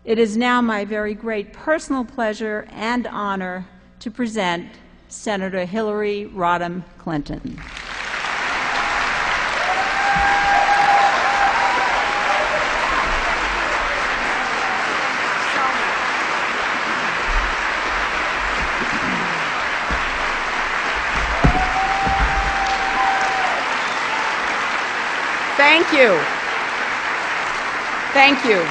It is now my very great personal pleasure and honor to present Senator Hillary Rodham Clinton. Thank you. Thank you.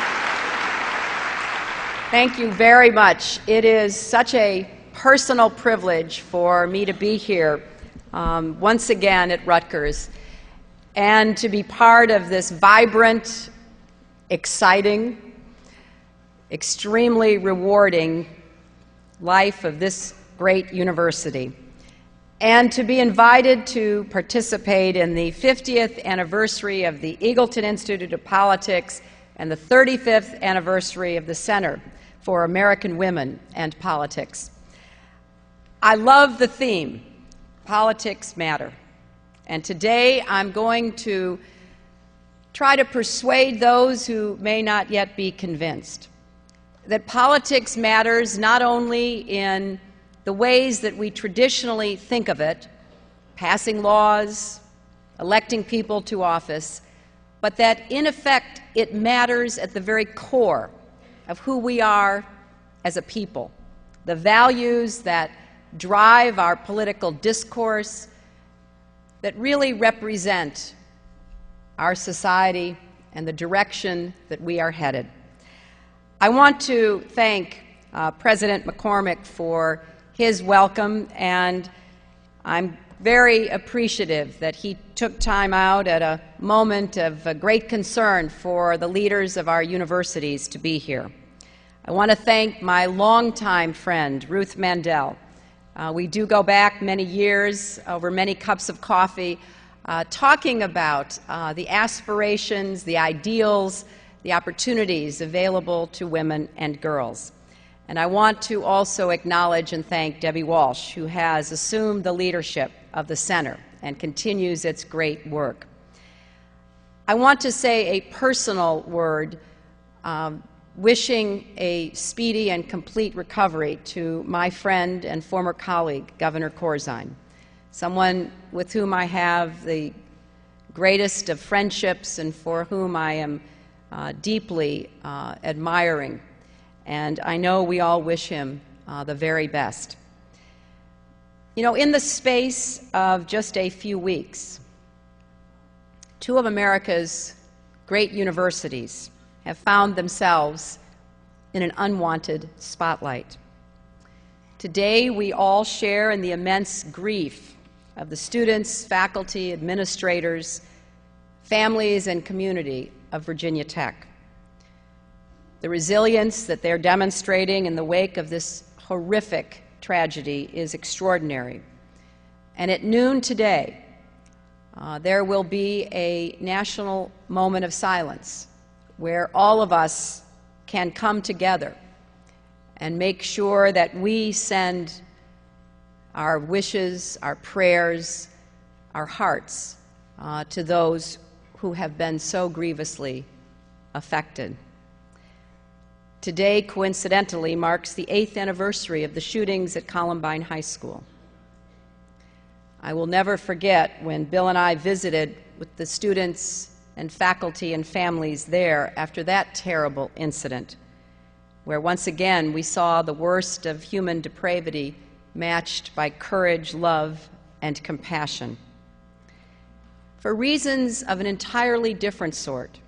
Thank you very much. It is such a personal privilege for me to be here once again at Rutgers and to be part of this vibrant, exciting, extremely rewarding life of this great university, and to be invited to participate in the 50th anniversary of the Eagleton Institute of Politics and the 35th anniversary of the Center for American Women and Politics. I love the theme, Politics Matter, and today I'm going to try to persuade those who may not yet be convinced that politics matters not only in the ways that we traditionally think of it, passing laws, electing people to office, but that in effect it matters at the very core of who we are as a people, the values that drive our political discourse, that really represent our society and the direction that we are headed. I want to thank President McCormick for his welcome, and I'm very appreciative that he took time out at a moment of great concern for the leaders of our universities to be here. I want to thank my longtime friend, Ruth Mandel. We do go back many years, over many cups of coffee, talking about the aspirations, the ideals, the opportunities available to women and girls. And I want to also acknowledge and thank Debbie Walsh, who has assumed the leadership of the Center and continues its great work. I want to say a personal word, wishing a speedy and complete recovery to my friend and former colleague, Governor Corzine, someone with whom I have the greatest of friendships and for whom I am deeply admiring. And I know we all wish him the very best. You know, in the space of just a few weeks, two of America's great universities have found themselves in an unwanted spotlight. Today, we all share in the immense grief of the students, faculty, administrators, families, and community of Virginia Tech. The resilience that they're demonstrating in the wake of this horrific tragedy is extraordinary. And at noon today, there will be a national moment of silence where all of us can come together and make sure that we send our wishes, our prayers, our hearts to those who have been so grievously affected. Today, coincidentally, marks the 8th anniversary of the shootings at Columbine High School. I will never forget when Bill and I visited with the students and faculty and families there after that terrible incident, where once again we saw the worst of human depravity matched by courage, love, and compassion. For reasons of an entirely different sort,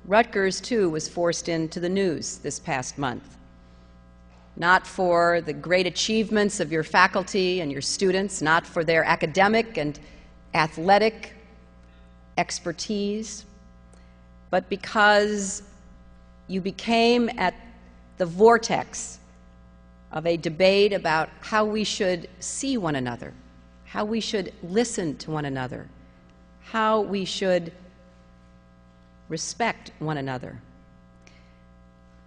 Rutgers, too, was forced into the news this past month. Not for the great achievements of your faculty and your students, not for their academic and athletic expertise, but because you became at the vortex of a debate about how we should see one another, how we should listen to one another, how we should respect one another.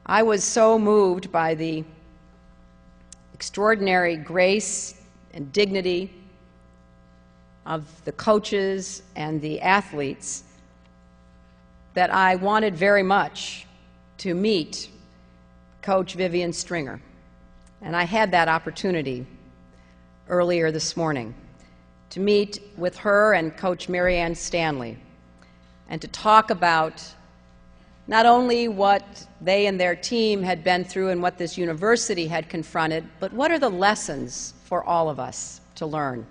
I was so moved by the extraordinary grace and dignity of the coaches and the athletes that I wanted very much to meet Coach Vivian Stringer, and I had that opportunity earlier this morning to meet with her and Coach Marianne Stanley and to talk about not only what they and their team had been through and what this university had confronted, but what are the lessons for all of us to learn.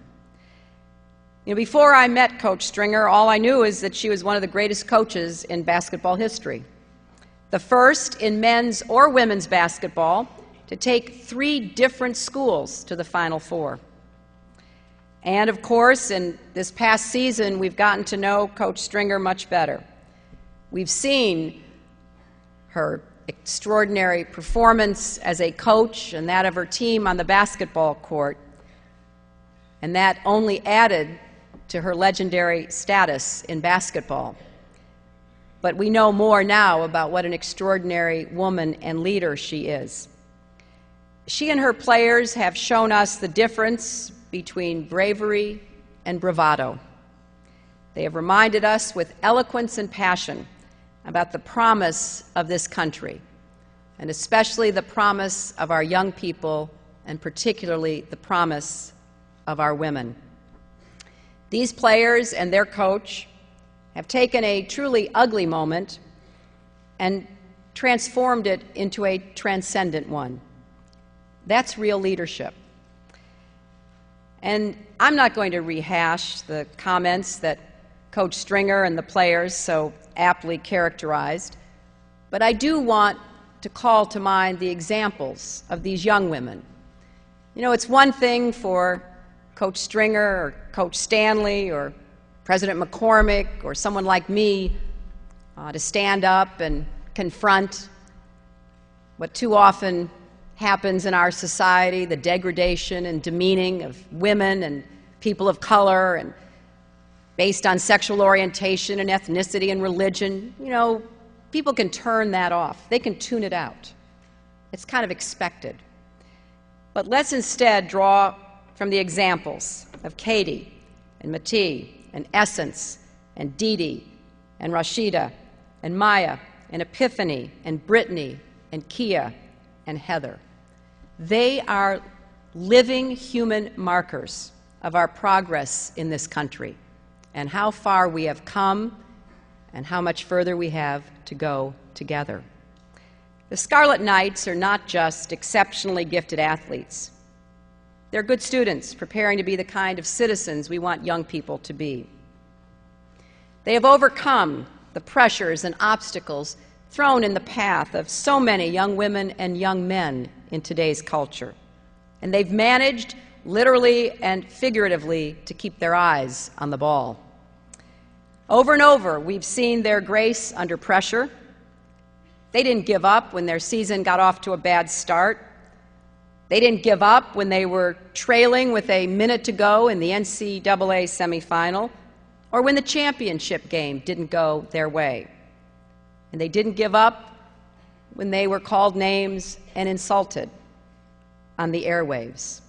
You know, before I met Coach Stringer, all I knew is that she was one of the greatest coaches in basketball history, the first in men's or women's basketball to take 3 different schools to the Final Four. And of course, in this past season, we've gotten to know Coach Stringer much better. We've seen her extraordinary performance as a coach and that of her team on the basketball court, and that only added to her legendary status in basketball. But we know more now about what an extraordinary woman and leader she is. She and her players have shown us the difference between bravery and bravado. They have reminded us with eloquence and passion about the promise of this country, and especially the promise of our young people, and particularly the promise of our women. These players and their coach have taken a truly ugly moment and transformed it into a transcendent one. That's real leadership. And I'm not going to rehash the comments that Coach Stringer and the players so aptly characterized, but I do want to call to mind the examples of these young women. You know, it's one thing for Coach Stringer or Coach Stanley or President McCormick or someone like me to stand up and confront what too often happens in our society, the degradation and demeaning of women and people of color and based on sexual orientation and ethnicity and religion. You know, people can turn that off. They can tune it out. It's kind of expected. But let's instead draw from the examples of Katie and Matee and Essence and Dee Dee and Rashida and Maya and Epiphany and Brittany and Kia and Heather. They are living human markers of our progress in this country and how far we have come and how much further we have to go together. The Scarlet Knights are not just exceptionally gifted athletes. They're good students preparing to be the kind of citizens we want young people to be. They have overcome the pressures and obstacles thrown in the path of so many young women and young men in today's culture. And they've managed, literally and figuratively, to keep their eyes on the ball. Over and over, we've seen their grace under pressure. They didn't give up when their season got off to a bad start. They didn't give up when they were trailing with a minute to go in the NCAA semifinal, or when the championship game didn't go their way. And they didn't give up when they were called names and insulted on the airwaves.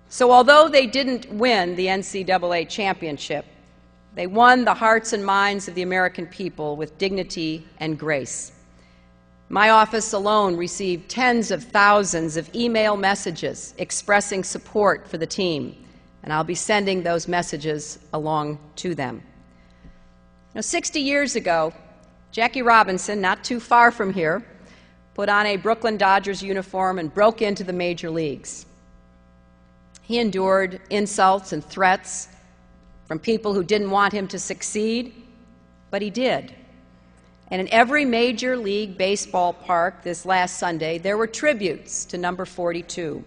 So although they didn't win the NCAA championship, they won the hearts and minds of the American people with dignity and grace. My office alone received tens of thousands of email messages expressing support for the team, and I'll be sending those messages along to them. Now, 60 years ago, Jackie Robinson, not too far from here, put on a Brooklyn Dodgers uniform and broke into the major leagues. He endured insults and threats from people who didn't want him to succeed, but he did. And in every Major League Baseball park this last Sunday, there were tributes to number 42,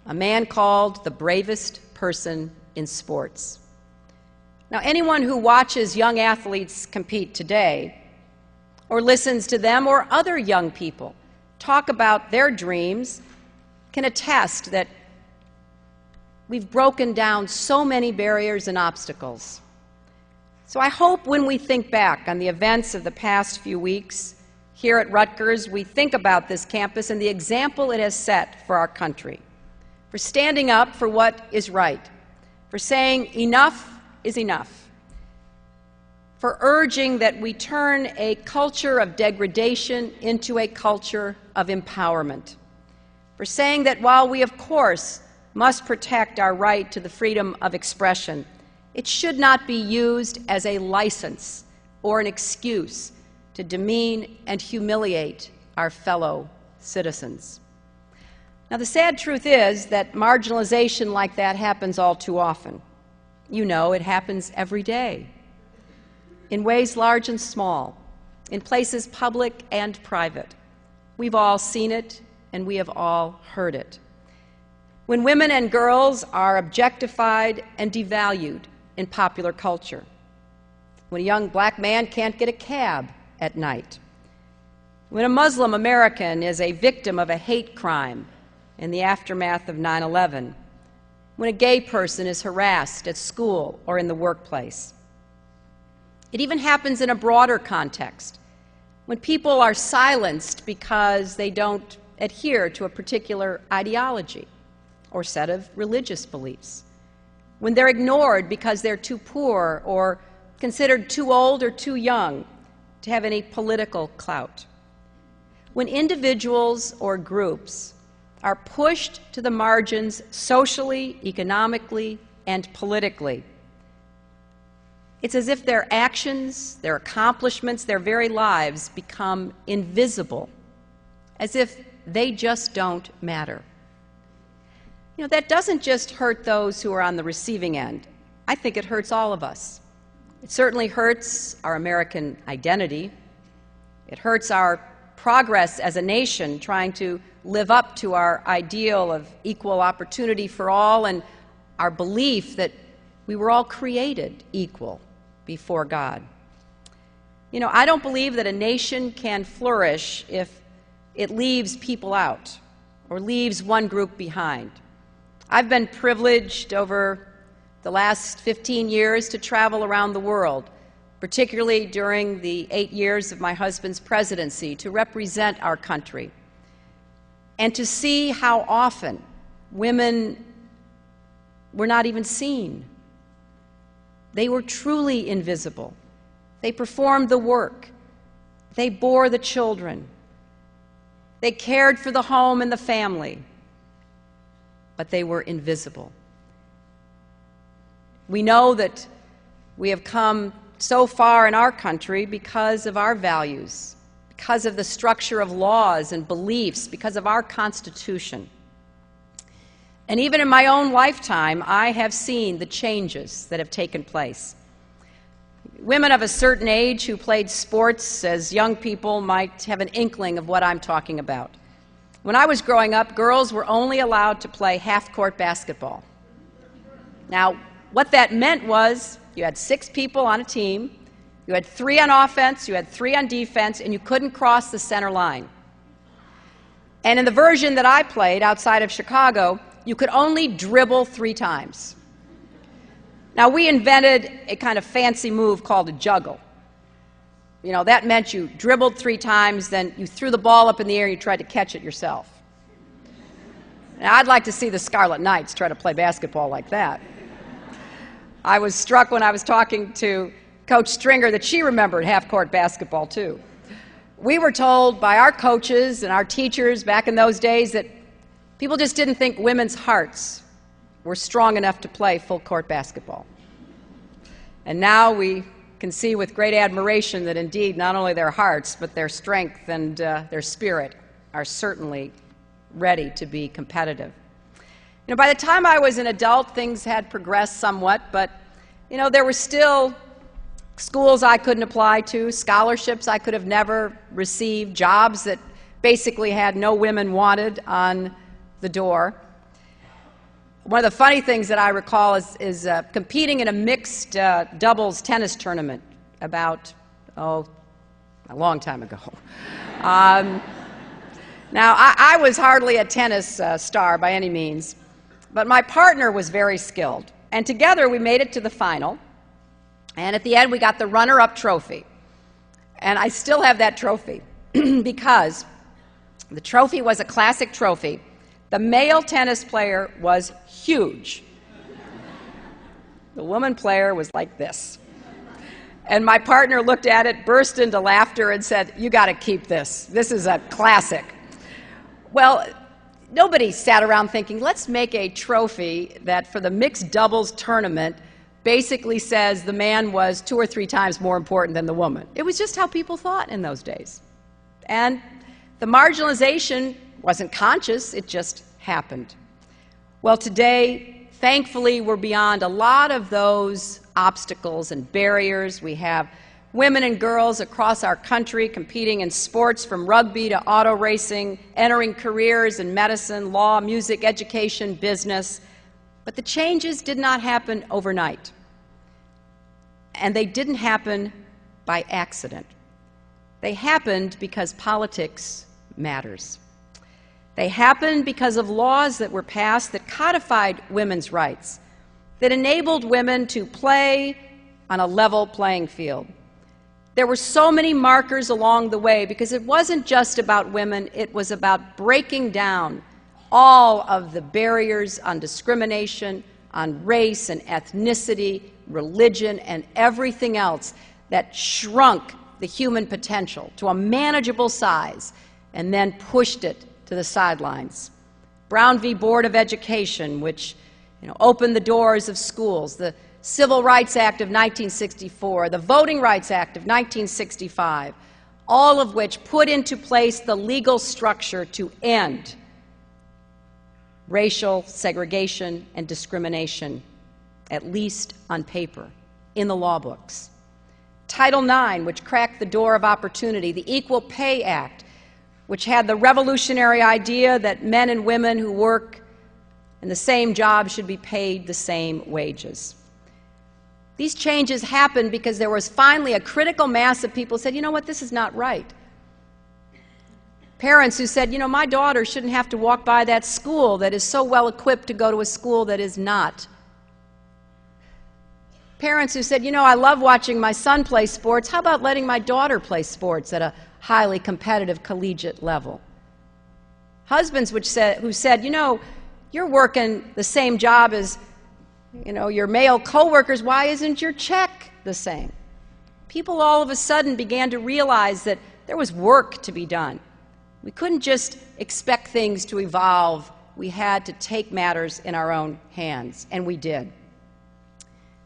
a man called the bravest person in sports. Now, anyone who watches young athletes compete today, or listens to them or other young people talk about their dreams, can attest that we've broken down so many barriers and obstacles. So I hope when we think back on the events of the past few weeks here at Rutgers, we think about this campus and the example it has set for our country, for standing up for what is right, for saying enough is enough. for urging that we turn a culture of degradation into a culture of empowerment, for saying that while we, of course, must protect our right to the freedom of expression, it should not be used as a license or an excuse to demean and humiliate our fellow citizens. Now, the sad truth is that marginalization like that happens all too often. You know, it happens every day, in ways large and small, in places public and private. We've all seen it, and we have all heard it. When women and girls are objectified and devalued in popular culture, when a young black man can't get a cab at night, when a Muslim American is a victim of a hate crime in the aftermath of 9/11, when a gay person is harassed at school or in the workplace. It even happens in a broader context, when people are silenced because they don't adhere to a particular ideology or set of religious beliefs, when they're ignored because they're too poor or considered too old or too young to have any political clout, when individuals or groups are pushed to the margins socially, economically, and politically. It's as if their actions, their accomplishments, their very lives become invisible, as if they just don't matter. You know, that doesn't just hurt those who are on the receiving end. I think it hurts all of us. It certainly hurts our American identity. It hurts our progress as a nation trying to live up to our ideal of equal opportunity for all and our belief that we were all created equal before God. You know, I don't believe that a nation can flourish if it leaves people out or leaves one group behind. I've been privileged over the last 15 years to travel around the world, particularly during the 8 years of my husband's presidency, to represent our country and to see how often women were not even seen. They were truly invisible. They performed the work. They bore the children. They cared for the home and the family, but they were invisible. We know that we have come so far in our country because of our values, because of the structure of laws and beliefs, because of our Constitution. And even in my own lifetime, I have seen the changes that have taken place. Women of a certain age who played sports as young people might have an inkling of what I'm talking about. When I was growing up, girls were only allowed to play half-court basketball. Now, what that meant was you had 6 people on a team, you had 3 on offense, you had 3 on defense, and you couldn't cross the center line. And in the version that I played outside of Chicago, you could only dribble 3 times. Now, we invented a kind of fancy move called a juggle. You know, that meant you dribbled 3 times, then you threw the ball up in the air and you tried to catch it yourself. Now, I'd like to see the Scarlet Knights try to play basketball like that. I was struck when I was talking to Coach Stringer that she remembered half-court basketball, too. We were told by our coaches and our teachers back in those days that people just didn't think women's hearts were strong enough to play full-court basketball. And now we can see with great admiration that indeed not only their hearts, but their strength and their spirit are certainly ready to be competitive. You know, by the time I was an adult, things had progressed somewhat, but, you know, there were still schools I couldn't apply to, scholarships I could have never received, jobs that basically had no women wanted on the door. One of the funny things that I recall is competing in a mixed doubles tennis tournament about, a long time ago. Now, I was hardly a tennis star by any means, but my partner was very skilled. And together we made it to the final. And at the end, we got the runner-up trophy. And I still have that trophy because the trophy was a classic trophy. The male tennis player was huge. The woman player was like this. And my partner looked at it, burst into laughter, and said, "You got to keep this. This is a classic." Well, nobody sat around thinking, let's make a trophy that for the mixed doubles tournament basically says the man was 2 or 3 times more important than the woman. It was just how people thought in those days. And the marginalization wasn't conscious, it just happened. Well, today, thankfully, we're beyond a lot of those obstacles and barriers. We have women and girls across our country competing in sports from rugby to auto racing, entering careers in medicine, law, music, education, business. But the changes did not happen overnight. And they didn't happen by accident. They happened because politics matters. They happened because of laws that were passed that codified women's rights, that enabled women to play on a level playing field. There were so many markers along the way because it wasn't just about women, it was about breaking down all of the barriers on discrimination, on race and ethnicity, religion, and everything else that shrunk the human potential to a manageable size and then pushed it to the sidelines. Brown v. Board of Education, which opened the doors of schools, the Civil Rights Act of 1964, the Voting Rights Act of 1965, all of which put into place the legal structure to end racial segregation and discrimination, at least on paper, in the law books. Title IX, which cracked the door of opportunity, the Equal Pay Act, which had the revolutionary idea that men and women who work in the same job should be paid the same wages. These changes happened because there was finally a critical mass of people who said, you know what, this is not right. Parents who said, my daughter shouldn't have to walk by that school that is so well equipped to go to a school that is not. Parents who said, I love watching my son play sports. How about letting my daughter play sports at a highly competitive collegiate level? Husbands who said, you're working the same job as your male coworkers. Why isn't your check the same? People all of a sudden began to realize that there was work to be done. We couldn't just expect things to evolve. We had to take matters in our own hands, and we did.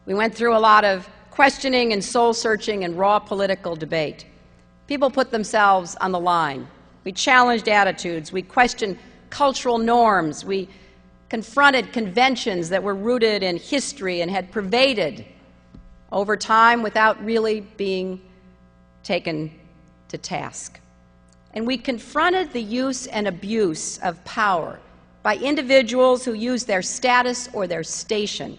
We went through a lot of questioning and soul-searching and raw political debate. People put themselves on the line. We challenged attitudes. We questioned cultural norms. We confronted conventions that were rooted in history and had pervaded over time without really being taken to task. And we confronted the use and abuse of power by individuals who use their status or their station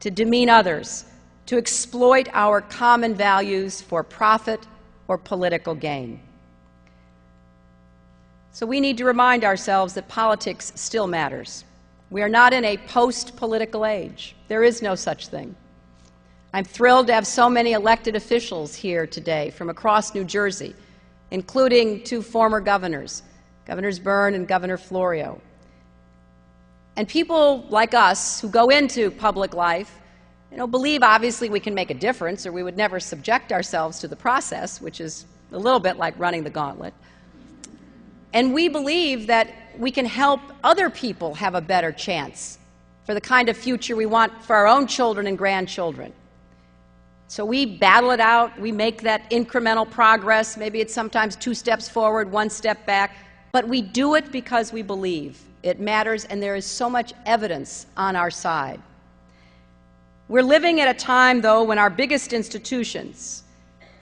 to demean others, to exploit our common values for profit or political gain. So we need to remind ourselves that politics still matters. We are not in a post-political age. There is no such thing. I'm thrilled to have so many elected officials here today from across New Jersey, including 2 former governors, Governors Byrne and Governor Florio. And people like us who go into public life, believe obviously we can make a difference or we would never subject ourselves to the process, which is a little bit like running the gauntlet. And we believe that we can help other people have a better chance for the kind of future we want for our own children and grandchildren. So we battle it out, we make that incremental progress, maybe it's sometimes 2 steps forward, 1 step back, but we do it because we believe it matters and there is so much evidence on our side. We're living at a time, though, when our biggest institutions,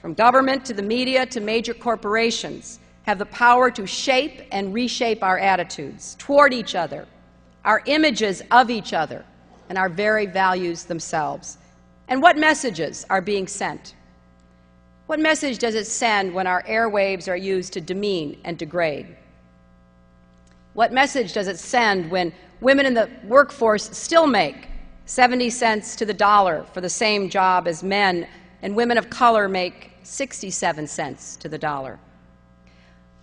from government to the media to major corporations, have the power to shape and reshape our attitudes toward each other, our images of each other, and our very values themselves. And what messages are being sent? What message does it send when our airwaves are used to demean and degrade? What message does it send when women in the workforce still make 70 cents to the dollar for the same job as men, and women of color make 67 cents to the dollar?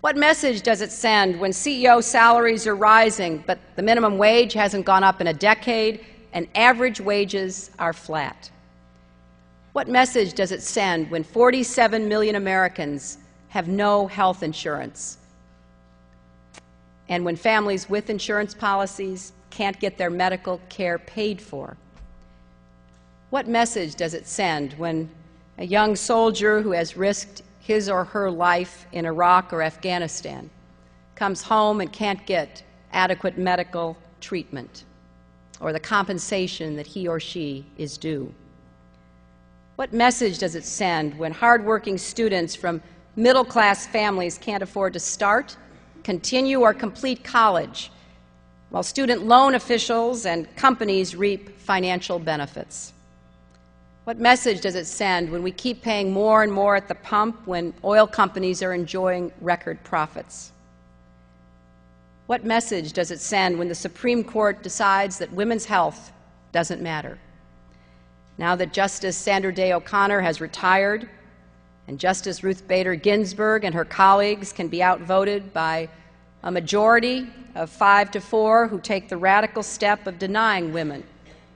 What message does it send when CEO salaries are rising, but the minimum wage hasn't gone up in a decade, and average wages are flat? What message does it send when 47 million Americans have no health insurance, and when families with insurance policies can't get their medical care paid for? What message does it send when a young soldier who has risked his or her life in Iraq or Afghanistan comes home and can't get adequate medical treatment or the compensation that he or she is due? What message does it send when hardworking students from middle-class families can't afford to start, continue, or complete college, while student loan officials and companies reap financial benefits? What message does it send when we keep paying more and more at the pump when oil companies are enjoying record profits? What message does it send when the Supreme Court decides that women's health doesn't matter? Now that Justice Sandra Day O'Connor has retired and Justice Ruth Bader Ginsburg and her colleagues can be outvoted by a majority of 5-4 who take the radical step of denying women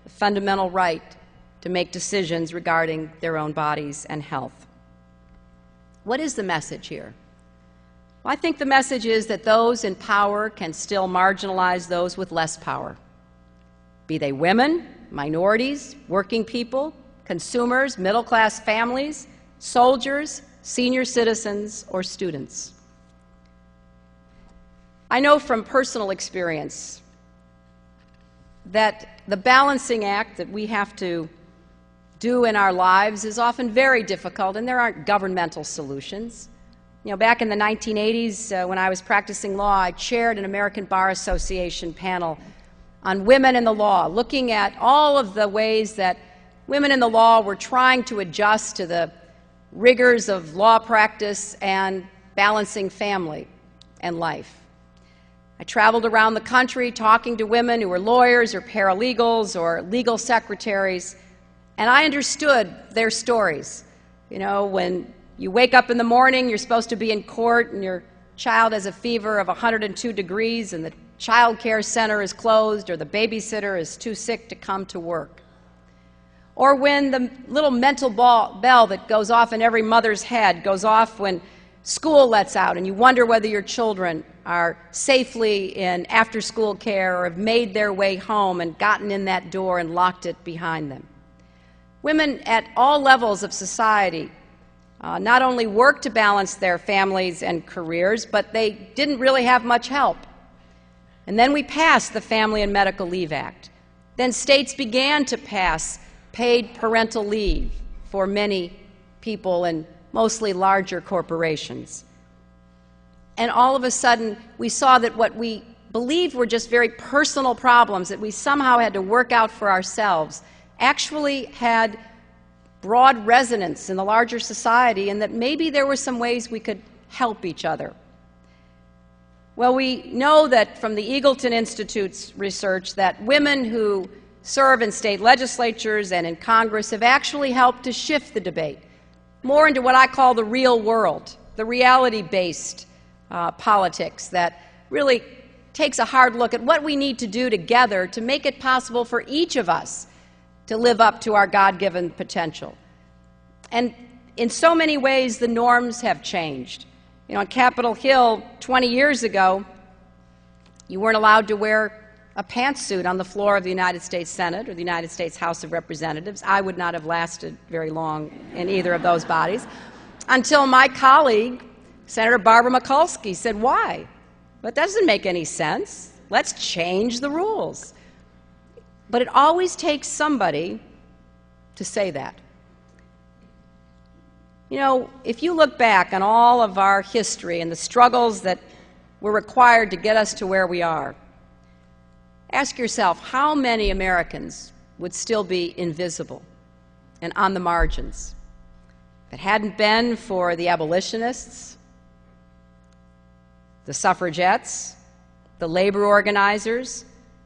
the fundamental right to make decisions regarding their own bodies and health. What is the message here? Well, I think the message is that those in power can still marginalize those with less power, be they women, minorities, working people, consumers, middle-class families, soldiers, senior citizens, or students. I know from personal experience that the balancing act that we have to do in our lives is often very difficult, and there aren't governmental solutions. You know, back in the 1980s, when I was practicing law, I chaired an American Bar Association panel on women in the law, looking at all of the ways that women in the law were trying to adjust to the rigors of law practice and balancing family and life. I traveled around the country talking to women who were lawyers or paralegals or legal secretaries, and I understood their stories. You know, when you wake up in the morning, you're supposed to be in court, and your child has a fever of 102 degrees, and the child care center is closed, or the babysitter is too sick to come to work. Or when the little mental bell that goes off in every mother's head goes off when school lets out, and you wonder whether your children are safely in after-school care or have made their way home and gotten in that door and locked it behind them. Women at all levels of society not only worked to balance their families and careers, but they didn't really have much help. And then we passed the Family and Medical Leave Act. Then states began to pass paid parental leave for many people in mostly larger corporations. And all of a sudden, we saw that what we believed were just very personal problems that we somehow had to work out for ourselves actually had broad resonance in the larger society, and that maybe there were some ways we could help each other. Well, we know that from the Eagleton Institute's research that women who serve in state legislatures and in Congress have actually helped to shift the debate more into what I call the real world, the reality-based politics that really takes a hard look at what we need to do together to make it possible for each of us to live up to our God-given potential. And in so many ways, the norms have changed. You know, on Capitol Hill 20 years ago, you weren't allowed to wear a pantsuit on the floor of the United States Senate or the United States House of Representatives. I would not have lasted very long in either of those bodies until my colleague, Senator Barbara Mikulski, said, "Why? That doesn't make any sense. Let's change the rules." But it always takes somebody to say that. You know, if you look back on all of our history and the struggles that were required to get us to where we are, ask yourself how many Americans would still be invisible and on the margins if it hadn't been for the abolitionists, the suffragettes, the labor organizers,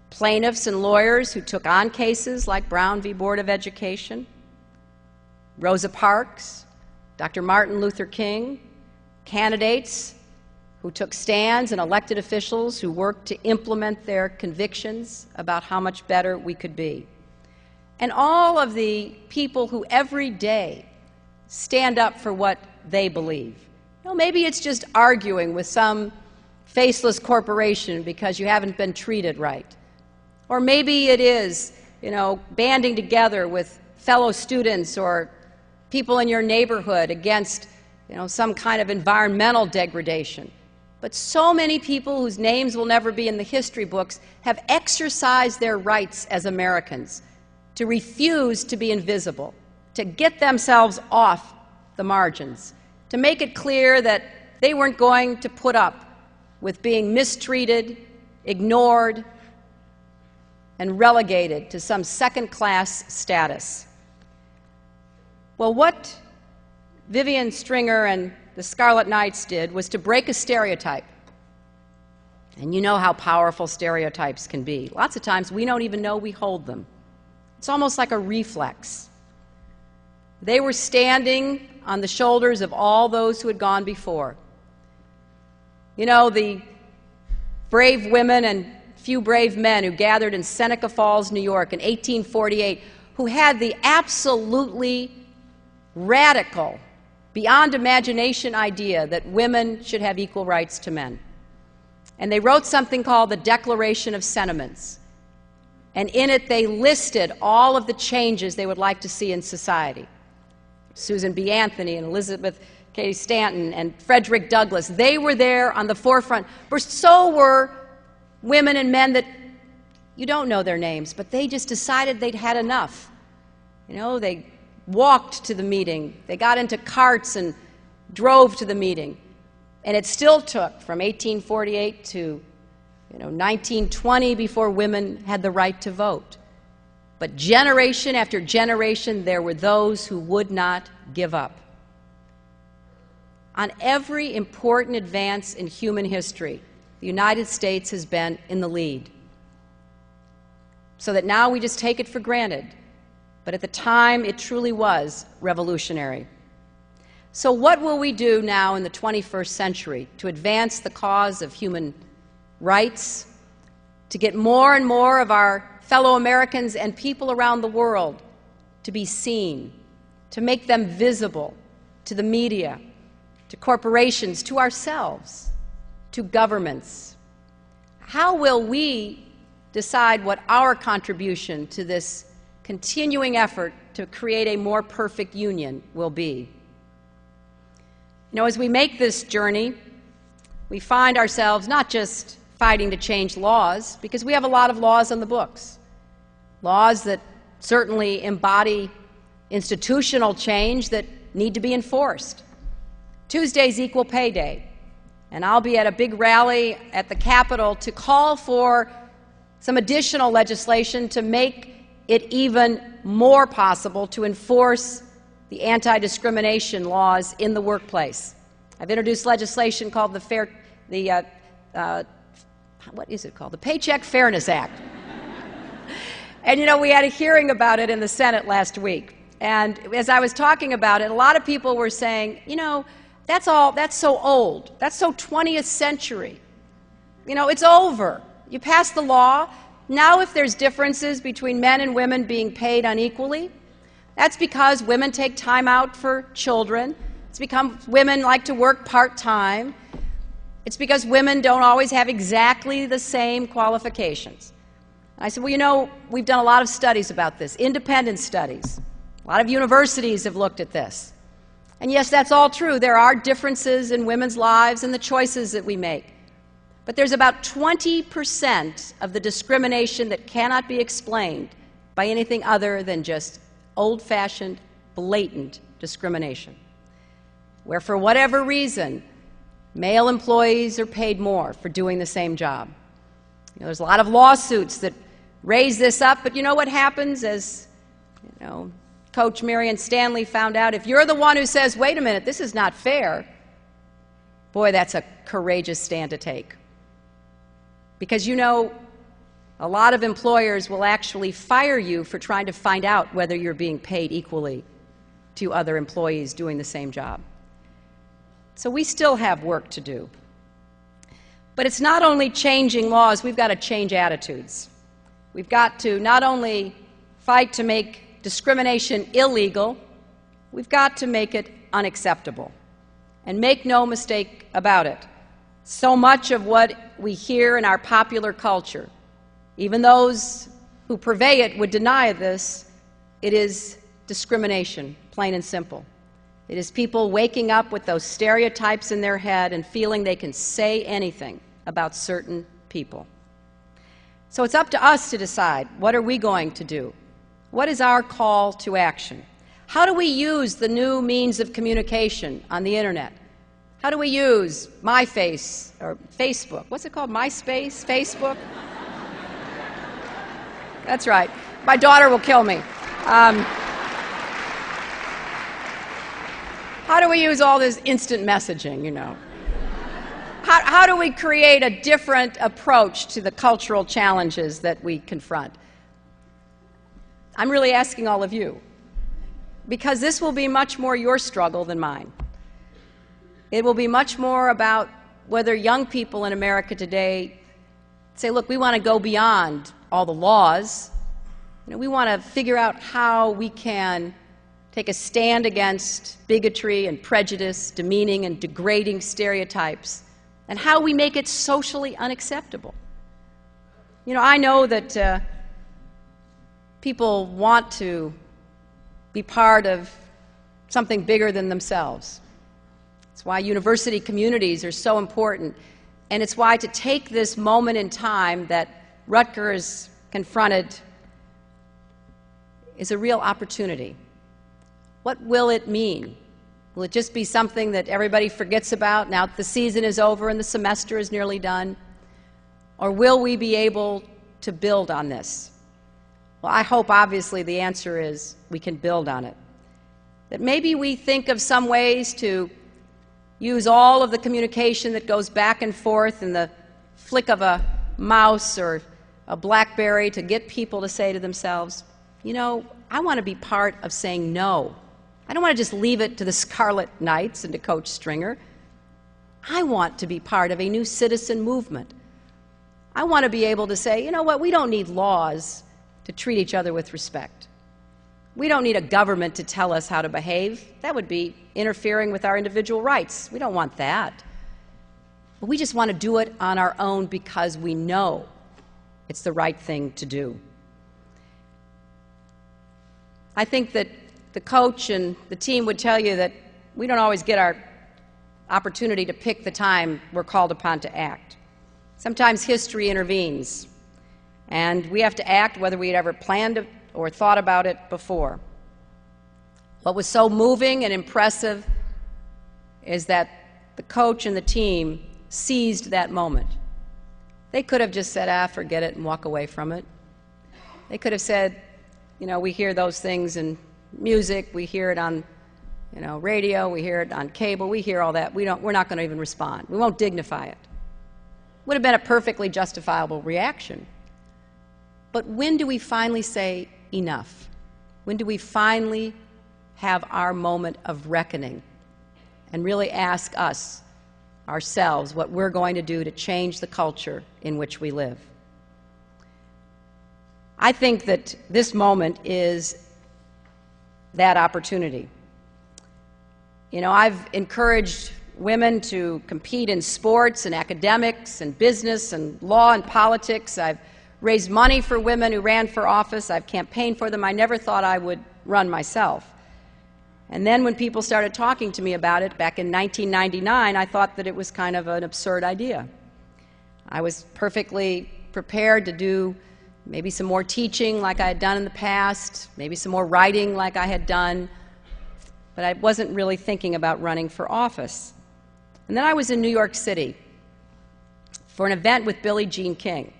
plaintiffs and lawyers who took on cases like Brown v. Board of Education, Rosa Parks, Dr. Martin Luther King, candidates who took stands, and elected officials who worked to implement their convictions about how much better we could be. and all of the people who every day stand up for what they believe. You know, maybe it's just arguing with some faceless corporation because you haven't been treated right. Or maybe it is, banding together with fellow students or people in your neighborhood against, some kind of environmental degradation. But so many people whose names will never be in the history books have exercised their rights as Americans to refuse to be invisible, to get themselves off the margins, to make it clear that they weren't going to put up with being mistreated, ignored, and relegated to some second-class status. Well, what Vivian Stringer and the Scarlet Knights did was to break a stereotype. And you know how powerful stereotypes can be. Lots of times we don't even know we hold them. It's almost like a reflex. They were standing on the shoulders of all those who had gone before. The brave women and few brave men who gathered in Seneca Falls, New York in 1848, who had the absolutely radical, beyond imagination idea that women should have equal rights to men. And they wrote something called the Declaration of Sentiments. And in it they listed all of the changes they would like to see in society. Susan B. Anthony and Elizabeth Cady Stanton and Frederick Douglass, they were there on the forefront. But so were women and men that you don't know their names, but they just decided they'd had enough. They walked to the meeting, they got into carts and drove to the meeting. And it still took from 1848 to 1920 before women had the right to vote. But generation after generation, there were those who would not give up. On every important advance in human history, the United States has been in the lead. So that now we just take it for granted. But at the time, it truly was revolutionary. So what will we do now in the 21st century to advance the cause of human rights, to get more and more of our fellow Americans and people around the world to be seen, to make them visible to the media, to corporations, to ourselves, to governments? How will we decide what our contribution to this continuing effort to create a more perfect union will be? As we make this journey, we find ourselves not just fighting to change laws, because we have a lot of laws on the books, laws that certainly embody institutional change that need to be enforced. Tuesday's Equal Pay Day, and I'll be at a big rally at the Capitol to call for some additional legislation to make it even more possible to enforce the anti-discrimination laws in the workplace. I've introduced legislation called the Paycheck Fairness Act. And we had a hearing about it in the Senate last week. And as I was talking about it, a lot of people were saying, that's so old. That's so 20th century. It's over. You passed the law. Now if there's differences between men and women being paid unequally, that's because women take time out for children. It's because women like to work part-time. It's because women don't always have exactly the same qualifications. I said, well, we've done a lot of studies about this, independent studies. A lot of universities have looked at this. And yes, that's all true. There are differences in women's lives and the choices that we make. But there's about 20% of the discrimination that cannot be explained by anything other than just old-fashioned, blatant discrimination, where for whatever reason, male employees are paid more for doing the same job. There's a lot of lawsuits that raise this up, but you know what happens? As Coach Marion Stanley found out, if you're the one who says, wait a minute, this is not fair, boy, that's a courageous stand to take. Because a lot of employers will actually fire you for trying to find out whether you're being paid equally to other employees doing the same job. So we still have work to do. But it's not only changing laws, we've got to change attitudes. We've got to not only fight to make discrimination illegal, we've got to make it unacceptable. And make no mistake about it, so much of what we hear in our popular culture, even those who purvey it would deny this, it is discrimination, plain and simple. It is people waking up with those stereotypes in their head and feeling they can say anything about certain people. So it's up to us to decide, what are we going to do? What is our call to action? How do we use the new means of communication on the internet? How do we use MyFace or Facebook? What's it called? MySpace? Facebook? That's right. My daughter will kill me. How do we use all this instant messaging, you know? How do we create a different approach to the cultural challenges that we confront? I'm really asking all of you, because this will be much more your struggle than mine. It will be much more about whether young people in America today say, look, we want to go beyond all the laws. You know, we want to figure out how we can take a stand against bigotry and prejudice, demeaning and degrading stereotypes, and how we make it socially unacceptable. You know, I know that people want to be part of something bigger than themselves. It's why university communities are so important, and it's why to take this moment in time that Rutgers confronted is a real opportunity. What will it mean? Will it just be something that everybody forgets about now that the season is over and the semester is nearly done? Or will we be able to build on this? Well, I hope, obviously, the answer is we can build on it. That maybe we think of some ways to use all of the communication that goes back and forth in the flick of a mouse or a BlackBerry to get people to say to themselves, you know, I want to be part of saying no. I don't want to just leave it to the Scarlet Knights and to Coach Stringer. I want to be part of a new citizen movement. I want to be able to say, you know what, we don't need laws to treat each other with respect. We don't need a government to tell us how to behave. That would be interfering with our individual rights. We don't want that. But we just want to do it on our own because we know it's the right thing to do. I think that the coach and the team would tell you that we don't always get our opportunity to pick the time we're called upon to act. Sometimes history intervenes, and we have to act whether we had ever planned it or thought about it before. What was so moving and impressive is that the coach and the team seized that moment. They could have just said, forget it, and walk away from it. They could have said, you know, we hear those things in music, we hear it on, you know, radio, we hear it on cable, we hear all that. We're not going to even respond. We won't dignify it. Would have been a perfectly justifiable reaction. But when do we finally say enough? When do we finally have our moment of reckoning and really ask us, ourselves, what we're going to do to change the culture in which we live? I think that this moment is that opportunity. You know, I've encouraged women to compete in sports and academics and business and law and politics. I've raised money for women who ran for office. I've campaigned for them. I never thought I would run myself. And then when people started talking to me about it back in 1999, I thought that it was kind of an absurd idea. I was perfectly prepared to do maybe some more teaching like I had done in the past, maybe some more writing like I had done, but I wasn't really thinking about running for office. And then I was in New York City for an event with Billie Jean King,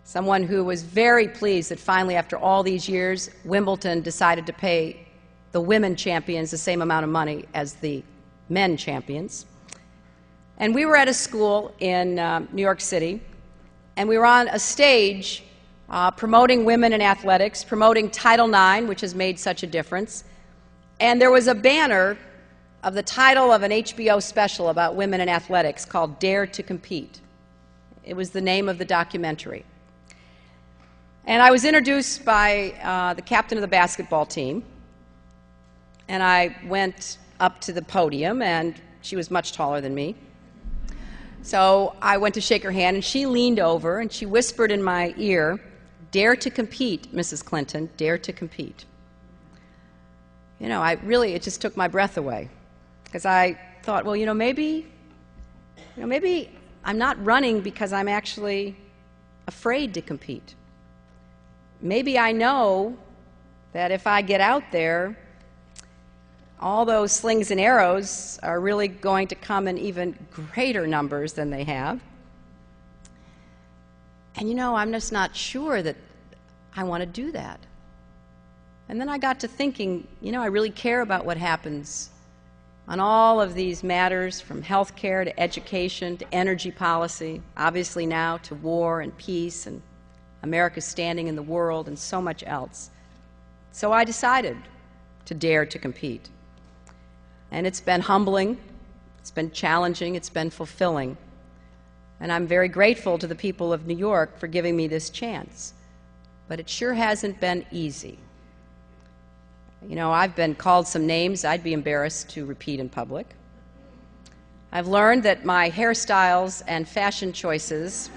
someone who was very pleased that finally, after all these years, Wimbledon decided to pay the women champions the same amount of money as the men champions. And we were at a school in New York City, and we were on a stage promoting women in athletics, promoting Title IX, which has made such a difference. And there was a banner of the title of an HBO special about women in athletics called Dare to Compete. It was the name of the documentary. And I was introduced by the captain of the basketball team, and I went up to the podium, and she was much taller than me. So I went to shake her hand, and she leaned over, and she whispered in my ear, "Dare to compete, Mrs. Clinton, dare to compete." You know, it just took my breath away, because I thought, well, maybe I'm not running because I'm actually afraid to compete. Maybe I know that if I get out there, all those slings and arrows are really going to come in even greater numbers than they have. And I'm just not sure that I want to do that. And then I got to thinking, I really care about what happens on all of these matters, from health care to education to energy policy, obviously now to war and peace and America's standing in the world and so much else. So I decided to dare to compete. And it's been humbling, it's been challenging, it's been fulfilling. And I'm very grateful to the people of New York for giving me this chance. But it sure hasn't been easy. I've been called some names I'd be embarrassed to repeat in public. I've learned that my hairstyles and fashion choices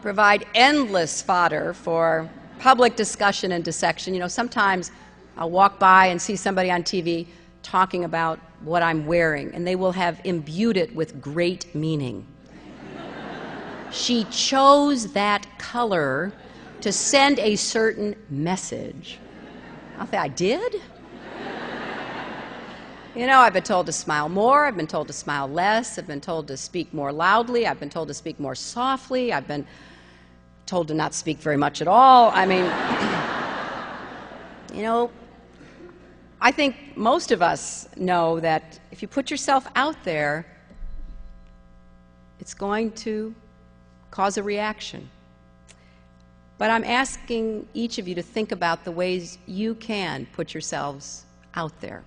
provide endless fodder for public discussion and dissection. Sometimes I'll walk by and see somebody on TV talking about what I'm wearing, and they will have imbued it with great meaning. She chose that color to send a certain message. I'll say, I did? I've been told to smile more, I've been told to smile less, I've been told to speak more loudly, I've been told to speak more softly, I've been told to not speak very much at all. I mean, I think most of us know that if you put yourself out there, it's going to cause a reaction. But I'm asking each of you to think about the ways you can put yourselves out there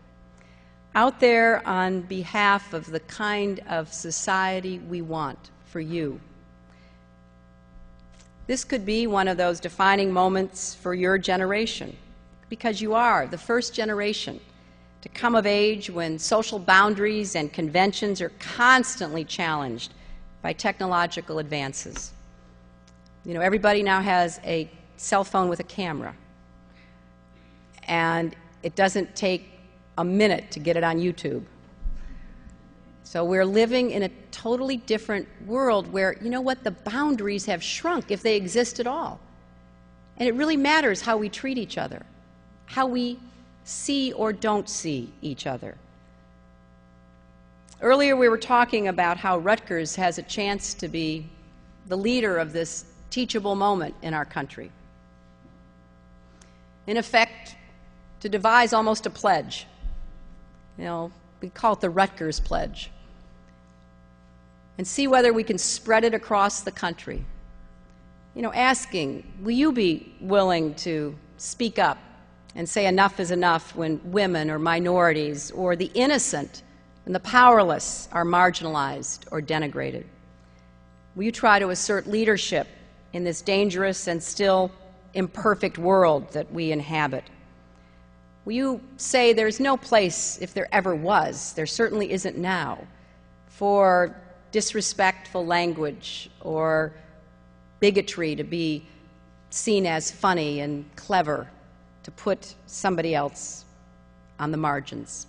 on behalf of the kind of society we want for you. This could be one of those defining moments for your generation, because you are the first generation to come of age when social boundaries and conventions are constantly challenged by technological advances. Everybody now has a cell phone with a camera, and it doesn't take a minute to get it on YouTube. So we're living in a totally different world where, the boundaries have shrunk, if they exist at all. And it really matters how we treat each other, how we see or don't see each other. Earlier we were talking about how Rutgers has a chance to be the leader of this teachable moment in our country. In effect, to devise almost a pledge. We call it the Rutgers Pledge. And see whether we can spread it across the country. Asking, will you be willing to speak up and say enough is enough when women or minorities or the innocent and the powerless are marginalized or denigrated? Will you try to assert leadership in this dangerous and still imperfect world that we inhabit? Will you say there's no place, if there ever was, there certainly isn't now, for disrespectful language or bigotry to be seen as funny and clever, to put somebody else on the margins?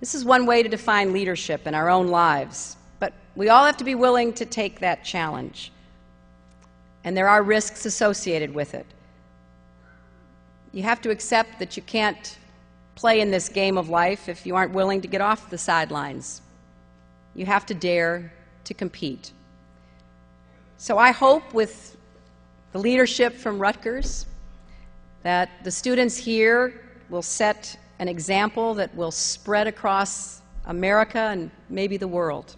This is one way to define leadership in our own lives, but we all have to be willing to take that challenge. And there are risks associated with it. You have to accept that you can't play in this game of life if you aren't willing to get off the sidelines. You have to dare to compete. So I hope with the leadership from Rutgers that the students here will set an example that will spread across America and maybe the world.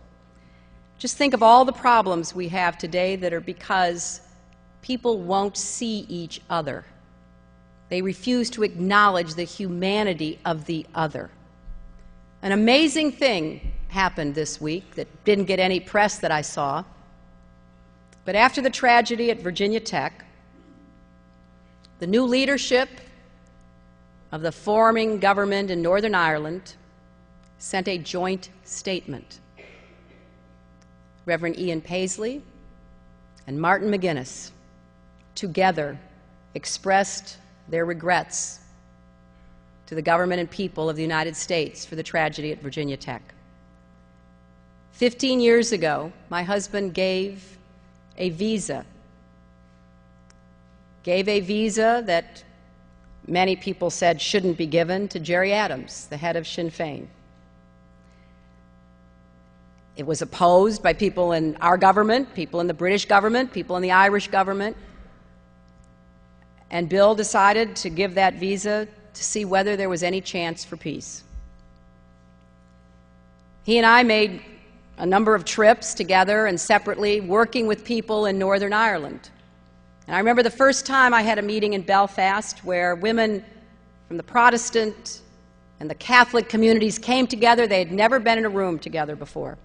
Just think of all the problems we have today that are because people won't see each other. They refuse to acknowledge the humanity of the other. An amazing thing happened this week that didn't get any press that I saw. But after the tragedy at Virginia Tech, the new leadership of the forming government in Northern Ireland sent a joint statement. Reverend Ian Paisley and Martin McGuinness together expressed their regrets to the government and people of the United States for the tragedy at Virginia Tech. 15 years ago, my husband gave a visa that many people said shouldn't be given to Jerry Adams, the head of Sinn Féin. It was opposed by people in our government, people in the British government, people in the Irish government. And Bill decided to give that visa to see whether there was any chance for peace. He and I made a number of trips together and separately, working with people in Northern Ireland. And I remember the first time I had a meeting in Belfast where women from the Protestant and the Catholic communities came together. They had never been in a room together before.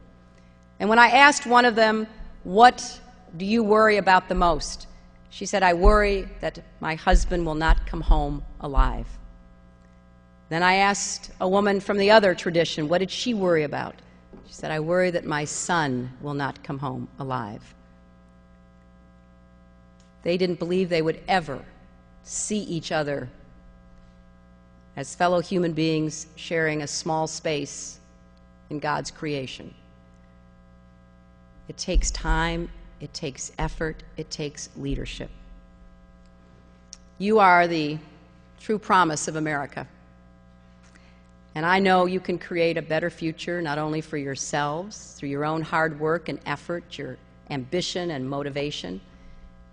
And when I asked one of them, "What do you worry about the most?" she said, "I worry that my husband will not come home alive." Then I asked a woman from the other tradition, what did she worry about? She said, "I worry that my son will not come home alive." They didn't believe they would ever see each other as fellow human beings sharing a small space in God's creation. It takes time, it takes effort, it takes leadership. You are the true promise of America. And I know you can create a better future not only for yourselves through your own hard work and effort, your ambition and motivation,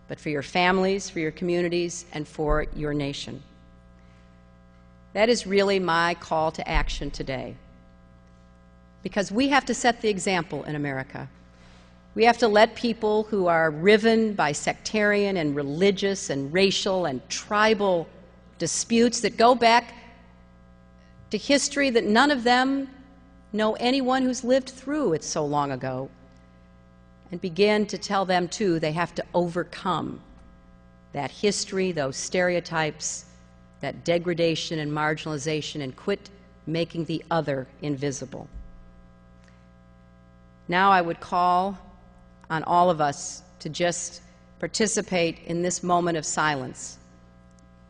but for your families, for your communities, and for your nation. That is really my call to action today. Because we have to set the example in America. We have to let people who are riven by sectarian and religious and racial and tribal disputes that go back to history that none of them know anyone who's lived through it so long ago, and begin to tell them, too, they have to overcome that history, those stereotypes, that degradation and marginalization, and quit making the other invisible. Now I would call on all of us to just participate in this moment of silence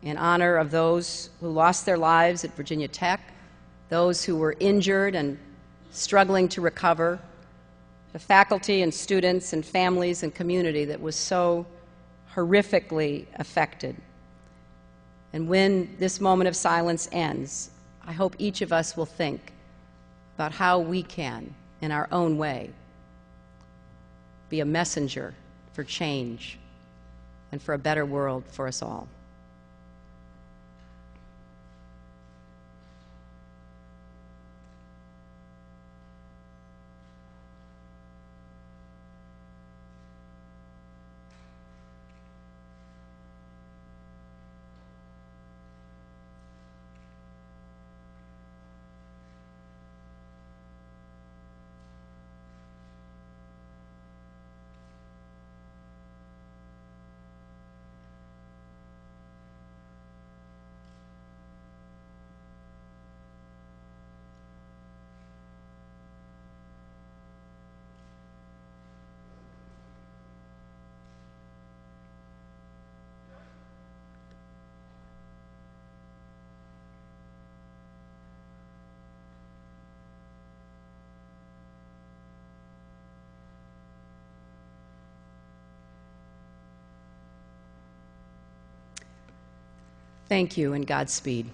in honor of those who lost their lives at Virginia Tech, those who were injured and struggling to recover, the faculty and students and families and community that was so horrifically affected. And when this moment of silence ends, I hope each of us will think about how we can, in our own way, be a messenger for change and for a better world for us all. Thank you and Godspeed.